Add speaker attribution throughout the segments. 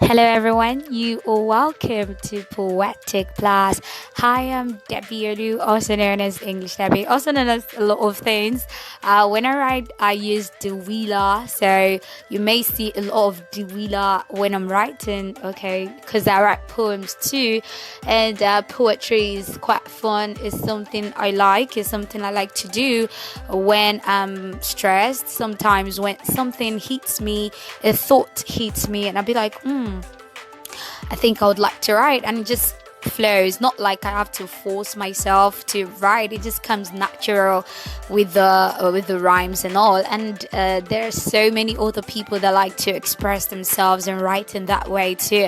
Speaker 1: Hello, everyone. You are welcome to Poetic Plus. Hi, I'm Debbie Olu, also known as English Debbie, also known as a lot of things. When I write, I use the wheeler, so you may see a lot of the wheeler when I'm writing. Okay, because I write poems too, and poetry is quite fun. It's something I like. It's something I like to do when I'm stressed. Sometimes when something hits me, a thought hits me, and I'll be like, I think I would like to write, and it just flows. Not like I have to force myself to write. It just comes natural with the rhymes and all. And there are so many other people that like to express themselves and write in that way too.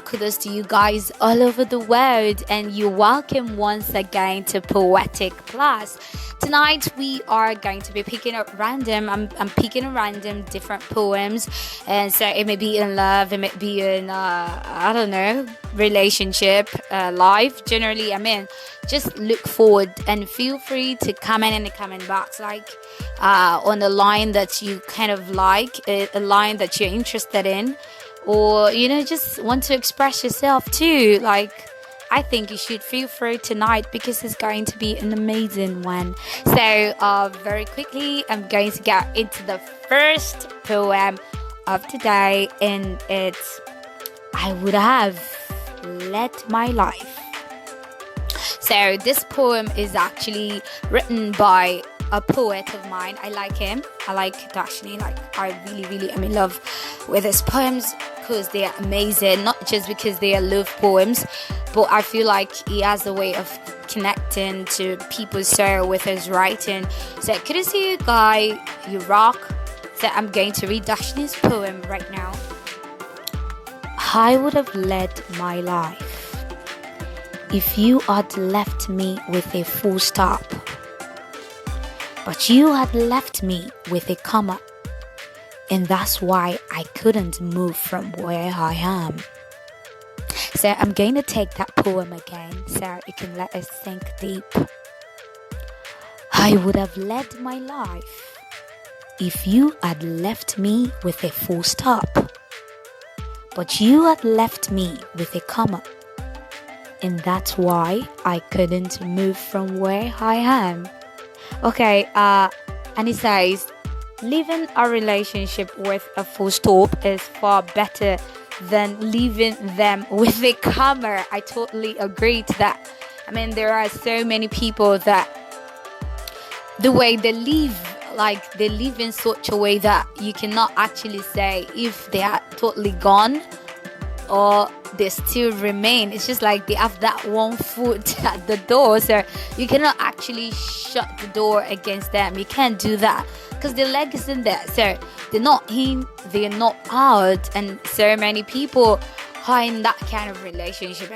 Speaker 1: Kudos to you guys all over the world, and you're welcome once again to Poetic Plus. Tonight we are going to be picking up random. I'm picking random different poems, and so it may be in love, it may be in I don't know, relationship, life. Generally, just look forward and feel free to comment in the comment box, like on the line that you kind of like, a line that you're interested in, or just want to express yourself too. Like, I think you should feel free tonight because it's going to be an amazing one. So very quickly, I'm going to get into the first poem of today, and it's I Would Have Led My Life. So this poem is actually written by a poet of mine. I like him. I like Dashni. Like, I really am in love with his poems because they are amazing. Not just because they are love poems, but I feel like he has a way of connecting to people's soul with his writing. So could you see you, guy? You rock. So I'm going to read Dashni's poem right now. I would have led my life if you had left me with a full stop. But you had left me with a comma, and that's why I couldn't move from where I am. So I'm going to take that poem again so it can let us think deep. I would have led my life if you had left me with a full stop. But you had left me with a comma, and that's why I couldn't move from where I am. Okay, and it says, leaving a relationship with a full stop is far better than leaving them with a comma. I totally agree to that. There are so many people that the way they live, like they live in such a way that you cannot actually say if they are totally gone or they still remain. It's just like they have that one foot at the door, so you cannot actually shut the door against them. You can't do that because their leg is in there, so they're not in, they're not out. And so many people are in that kind of relationship.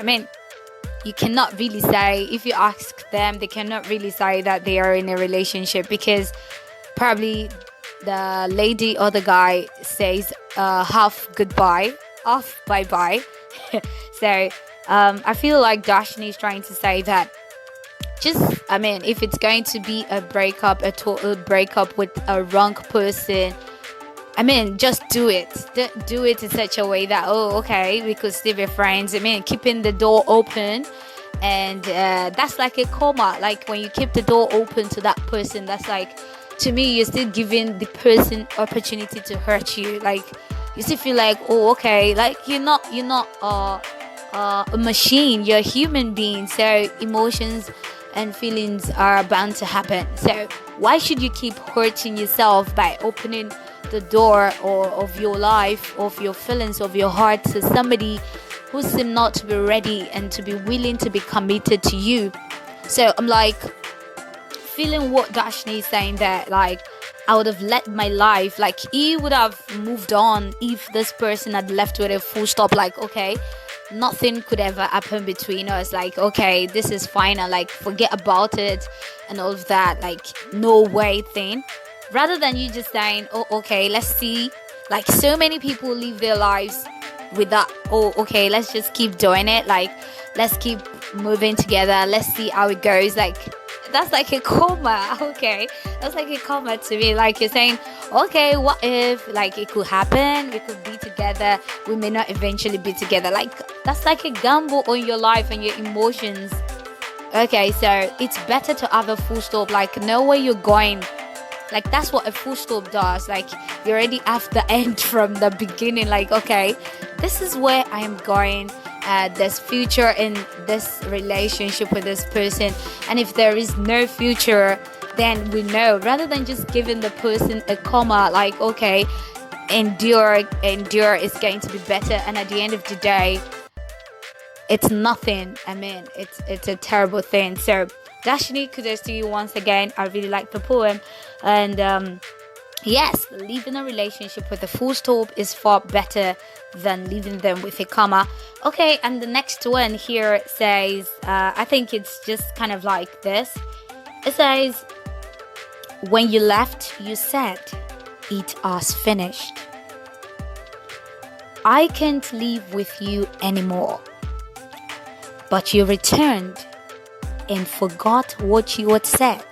Speaker 1: You cannot really say, if you ask them, they cannot really say that they are in a relationship because probably the lady or the guy says half goodbye, half bye-bye. So I feel like Dashni is trying to say that if it's going to be a breakup, a total breakup with a wrong person, just do it. Do it in such a way that, we could still be friends. Keeping the door open, and that's like a comma. Like when you keep the door open to that person, that's like, to me, you're still giving the person opportunity to hurt you. Like, you still feel like, like you're not a machine. You're a human being, so emotions and feelings are bound to happen. So why should you keep hurting yourself by opening the door of your life, of your feelings, of your heart to somebody who seems not to be ready and to be willing to be committed to you? So I'm like feeling what Dashni is saying, that like I would have let my life, like he would have moved on if this person had left with a full stop. Like, okay, nothing could ever happen between us. Like, okay, this is final. Like, forget about it and all of that. Like, no way thing. Rather than you just saying, okay, let's see. Like, so many people live their lives with that, okay, let's just keep doing it. Like, let's keep moving together. Let's see how it goes. Like, That's like a comma. Okay, that's like a comma to me. Like you're saying, okay, what if like it could happen? We could be together. We may not eventually be together. Like that's like a gamble on your life and your emotions. Okay, so it's better to have a full stop. Like know where you're going. Like that's what a full stop does. Like you already have the end from the beginning. Like okay, this is where I am going. There's future in this relationship with this person, and if there is no future, then we know, rather than just giving the person a comma like okay, endure, is going to be better, and at the end of the day it's nothing. I mean, it's a terrible thing. So Dashini, kudos to you once again. I really like the poem. And yes, leaving a relationship with a full stop is far better than leaving them with a comma. Okay, and the next one here says, I think it's just kind of like this. It says, when you left, you said, it has finished. I can't live with you anymore. But you returned and forgot what you had said.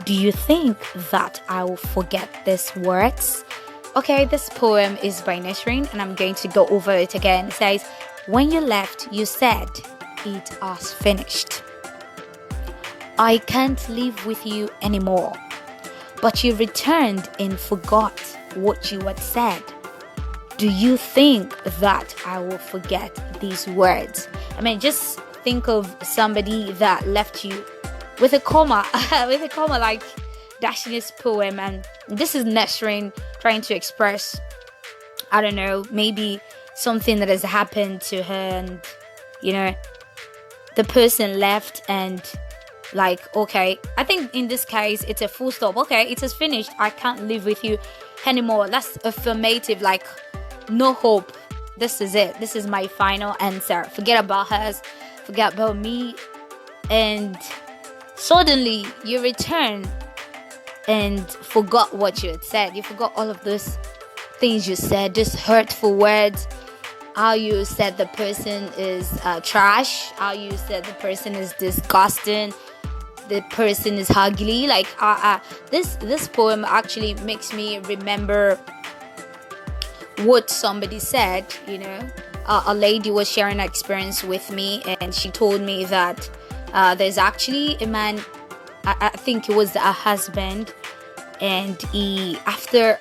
Speaker 1: Do you think that I will forget these words? Okay, this poem is by Nesrine, and I'm going to go over it again. It says, when you left, you said, it has finished. I can't live with you anymore. But you returned and forgot what you had said. Do you think that I will forget these words? I mean, just think of somebody that left you with a comma, like Dashini's poem, and this is Nesrine trying to express, I don't know, maybe something that has happened to her, and you know, the person left, and like, okay, I think in this case it's a full stop. Okay, it is finished. I can't live with you anymore. That's affirmative, like no hope. This is it. This is my final answer. Forget about hers. Forget about me. And suddenly you return and forgot what you had said. You forgot all of those things you said, just hurtful words. How you said the person is trash. How you said the person is disgusting. The person is ugly. Like this poem actually makes me remember what somebody said. You know, a lady was sharing her experience with me, and she told me that there's actually a man, I think it was a husband, and he after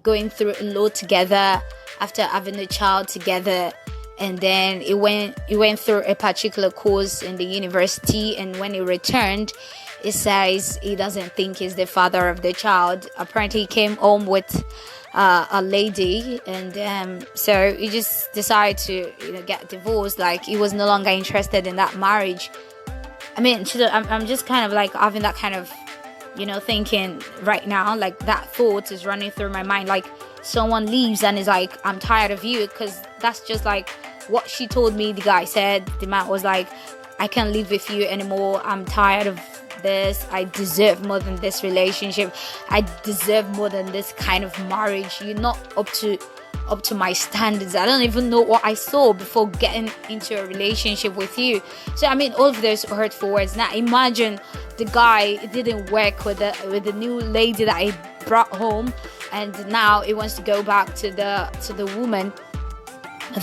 Speaker 1: going through a lot together, after having a child together, and then he went through a particular course in the university, and when he returned, he says he doesn't think he's the father of the child. Apparently he came home with a lady, and so he just decided to get divorced. Like he was no longer interested in that marriage. I mean, I'm just kind of like having that kind of thinking right now. Like that thought is running through my mind, like someone leaves and is like, I'm tired of you, because that's just like what she told me. The guy said, the man was like, I can't live with you anymore. I'm tired of this. I deserve more than this relationship. I deserve more than this kind of marriage. You're not up to my standards. I don't even know what I saw before getting into a relationship with you. So I mean, all of those hurtful words. Now imagine the guy didn't work with the new lady that he brought home, and now he wants to go back to the woman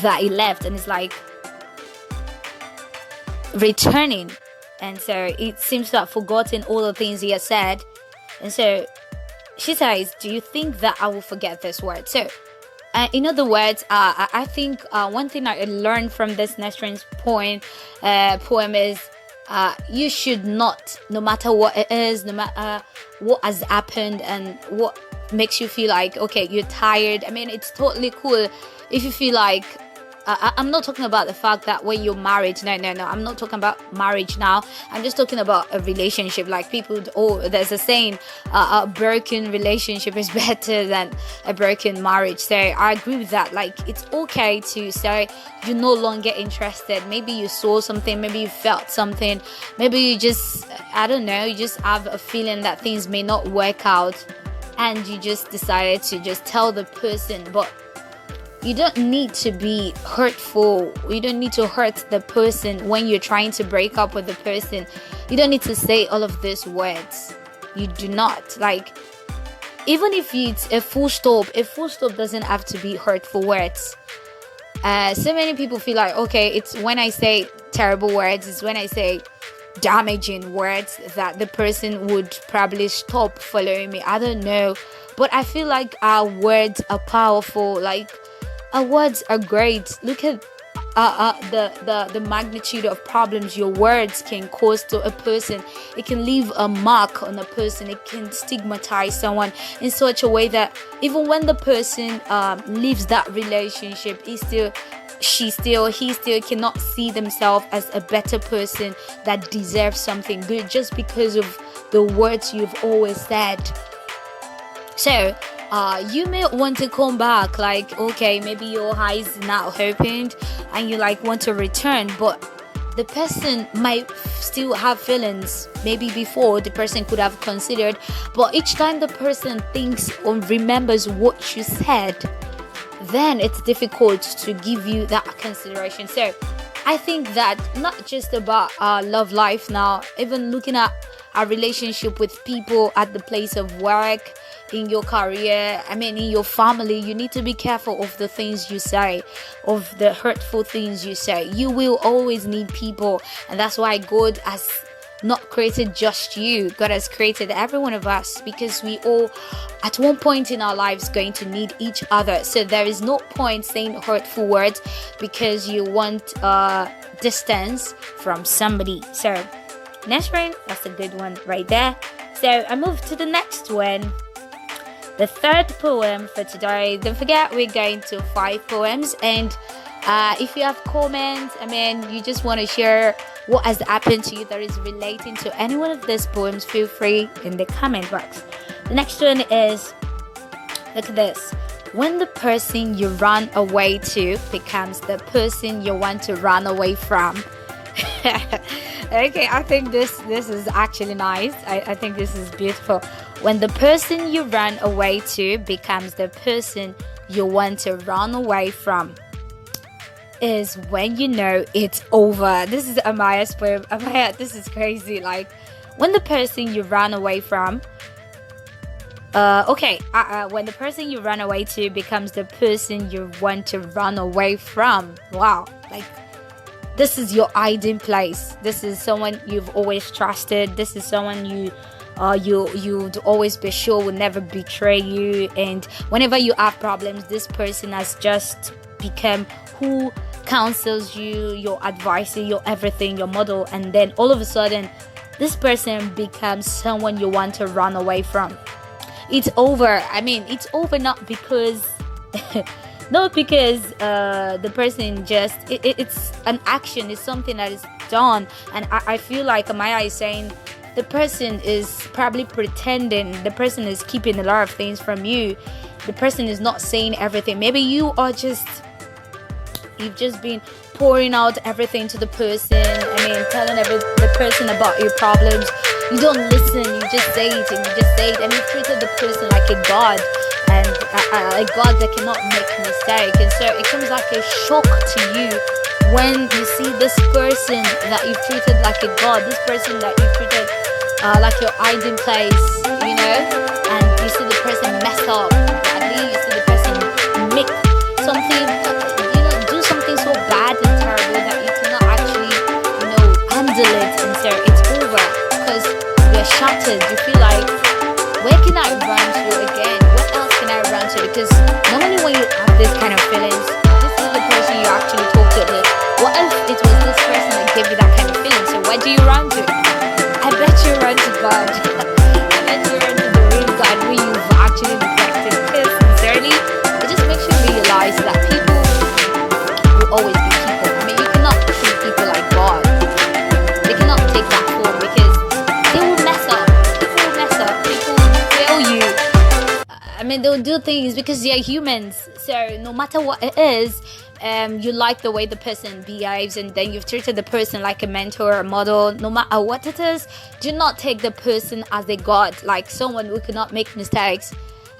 Speaker 1: that he left, and it's like returning. And so it seems to have forgotten all the things he has said. And so she says, do you think that I will forget this word? So in other words, I think one thing I learned from this Nesrine's poem is you should not, no matter what it is, no matter what has happened and what makes you feel like, okay, you're tired. I mean, it's totally cool if you feel like, I'm not talking about the fact that when you're married, no, I'm not talking about marriage now. I'm just talking about a relationship. Like people, there's a saying, a broken relationship is better than a broken marriage. So I agree with that. Like it's okay to say you're no longer interested. Maybe you saw something, maybe you felt something, maybe you just, I don't know, you just have a feeling that things may not work out, and you just decided to just tell the person. But you don't need to be hurtful. You don't need to hurt the person when you're trying to break up with the person. You don't need to say all of these words. You do not. Like, even if it's a full stop doesn't have to be hurtful words. So many people feel like, okay, it's when I say terrible words, it's when I say damaging words that the person would probably stop following me. I don't know, but I feel like our words are powerful. Like, our words are great. Look at the magnitude of problems your words can cause to a person. It can leave a mark on a person. It can stigmatize someone in such a way that even when the person leaves that relationship, he still cannot see themselves as a better person that deserves something good just because of the words you've always said. So you may want to come back, like, okay, maybe your eyes not opened and you like want to return, but the person might still have feelings. Maybe before the person could have considered, but each time the person thinks or remembers what you said, then it's difficult to give you that consideration. So I think that not just about our love life now, even looking at our relationship with people at the place of work, in your career, in your family, you need to be careful of the things you say, of the hurtful things you say. You will always need people, and that's why God has not created just you. God has created every one of us, because we all at one point in our lives going to need each other. So there is no point saying hurtful words because you want distance from somebody. So next one, that's a good one right there. So I move to the next one. The third poem for today. Don't forget, we're going to 5 poems, and if you have comments, you just want to share what has happened to you that is relating to any one of these poems, feel free in the comment box. The next one is, look at this. When the person you run away to becomes the person you want to run away from. Okay, I think this is actually nice. I think this is beautiful. When the person you run away to becomes the person you want to run away from is when you know it's over. This is Amaya's poem. Amaya, this is crazy. Like, when the person you run away from when the person you run away to becomes the person you want to run away from. Wow. Like, this is your hiding place. This is someone you've always trusted. This is someone you'd always be sure will never betray you. And whenever you have problems, this person has just become who counsels you, your advisor, your everything, your model. And then all of a sudden, this person becomes someone you want to run away from. It's over. It's over not because the person just it's an action. It's something that is done. And I feel like Amaya is saying the person is probably pretending. The person is keeping a lot of things from you. The person is not saying everything. Maybe you've just been pouring out everything to the person. Telling the person about your problems. You don't listen. You just say it and you treated the person like a god, and a god that cannot make a mistake. And so it comes like a shock to you when you see this person that you've treated like a god, this person that you treated like your hiding place, and you see the person mess up badly. You see the person make something, do something so bad and terrible that you cannot actually, handle it. And so it's over because you're shattered. You feel like, where can I run to again? What else can I run to? Because normally when you have this kind of feelings, this is the person you actually talk to. What if it was this person that gave you that kind of feeling? So where do you run to? I bet you run to God. I bet you run to the real God who you've actually neglected. Because sincerely, it just makes you realize that people will always be people. You cannot treat people like God. They cannot take that form because they will mess up. People will mess up. People will fail you. They'll do things because they're humans. So no matter what it is, you like the way the person behaves, and then you've treated the person like a mentor or a model. No matter what it is, do not take the person as a god, like someone who cannot make mistakes.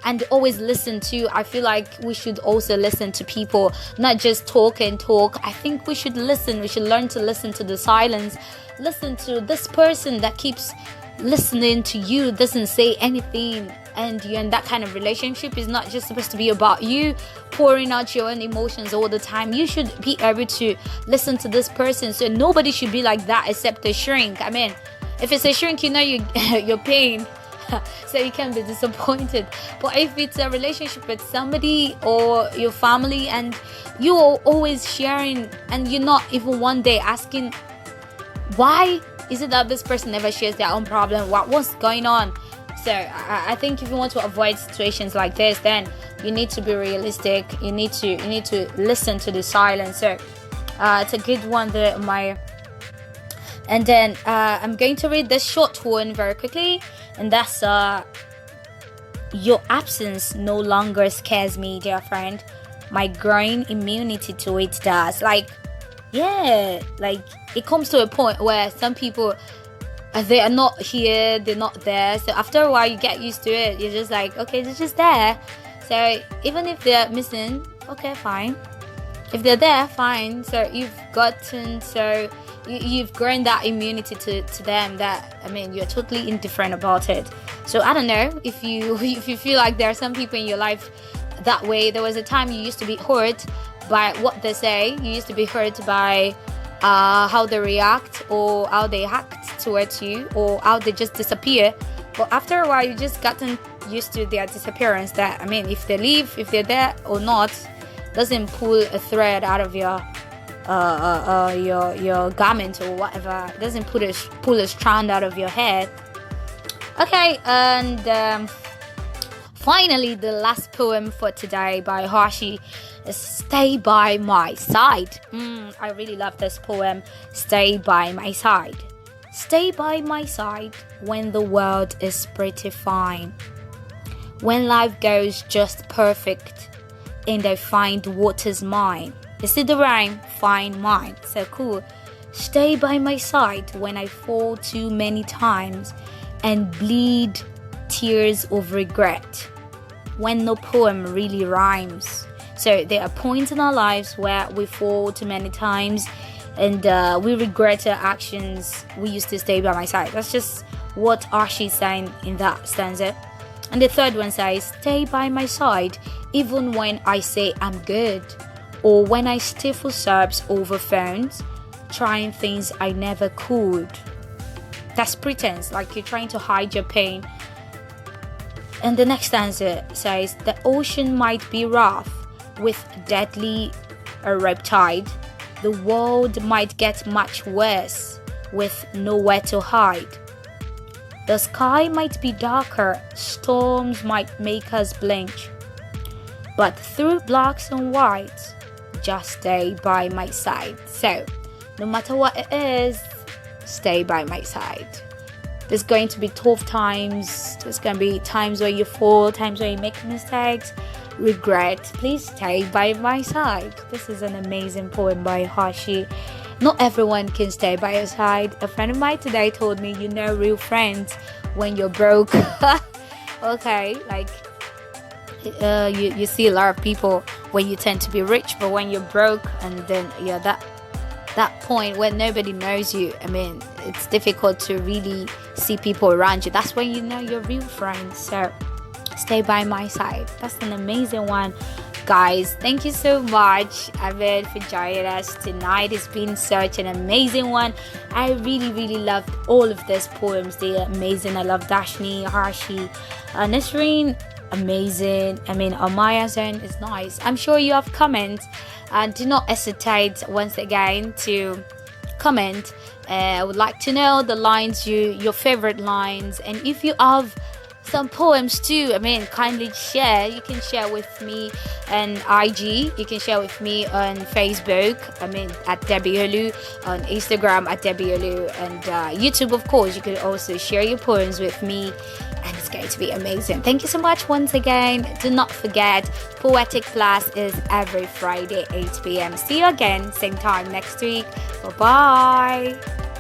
Speaker 1: and always listen to. I feel like we should also listen to people, not just talk and talk. I think we should listen. We should learn to listen to the silence. Listen to this person that keeps listening to you, doesn't say anything, and you're in that kind of relationship. Is not just supposed to be about you pouring out your own emotions all the time. You should be able to listen to this person. So nobody should be like that except a shrink. I mean, if it's a shrink, you're paying, so you can't be disappointed. But if it's a relationship with somebody or your family, and you're always sharing, and you're not even one day asking, why is it that this person never shares their own problem? What's going on? So I think if you want to avoid situations like this, then you need to be realistic. You need to listen to the silence. So it's a good one there, and then I'm going to read this short one very quickly, and that's your absence no longer scares me, dear friend. My growing immunity to it does. Like it comes to a point where some people, they are not here, they're not there. So after a while, you get used to it. You're just like, okay, they're just there. So even if they're missing, okay, fine. If they're there, fine. So you've grown that immunity to them, that, I mean, you're totally indifferent about it. So I don't know if you feel like there are some people in your life that way. There was a time you used to be hurt by what they say. You used to be hurt by how they react, or how they act towards you, or how they just disappear. But after a while, you just gotten used to their disappearance. That, I mean, if they leave, if they're there or not, doesn't pull a thread out of your garment or whatever. It doesn't pull a strand out of your head. Okay, and finally, the last poem for today by Hashi is Stay By My Side. I really love this poem. Stay by my side. Stay by my side when the world is pretty fine. When life goes just perfect and I find what is mine. You see the rhyme? Find mine. So cool. Stay by my side when I fall too many times and bleed tears of regret. When no poem really rhymes. So there are points in our lives where we fall too many times and we regret our actions. We used to stay by my side. That's just what Archie is saying in that stanza. And the third one says, stay by my side even when I say I'm good, or when I stifle sobs over phones, trying things I never could. That's pretense, like you're trying to hide your pain. And the next stanza says, the ocean might be rough with deadly riptide. The world might get much worse with nowhere to hide. The sky might be darker, storms might make us blink. But through blacks and whites, just stay by my side. So, no matter what it is, stay by my side. There's going to be tough times. There's going to be times where you fall, times where you make mistakes, regret. Please stay by my side. This is an amazing poem by Hashi. Not everyone can stay by your side. A friend of mine today told me, you know, real friends when you're broke. Okay, like you see a lot of people when you tend to be rich, but when you're broke, and then that point when nobody knows you, I mean, it's difficult to really see people around you. That's when you know you're real friends. So stay by my side. That's an amazing one, guys. Thank you so much, Avid, for joining us tonight. It's been such an amazing one. I really loved all of these poems. They're amazing. I love Dashni, Harshi, Nasreen, amazing. I mean, Amaya's own is nice. I'm sure you have comments, and do not hesitate once again to comment. I would like to know the lines, your favorite lines, and if you have some poems too, I mean, kindly share. You can share with me on IG, you can share with me on Facebook, I mean, at Debbie Olu, on Instagram at Debbie Olu, and YouTube, of course. You can also share your poems with me, and it's going to be amazing. Thank you so much once again. Do not forget, Poetic Plus is every Friday 8 p.m. See you again, same time next week. Bye bye.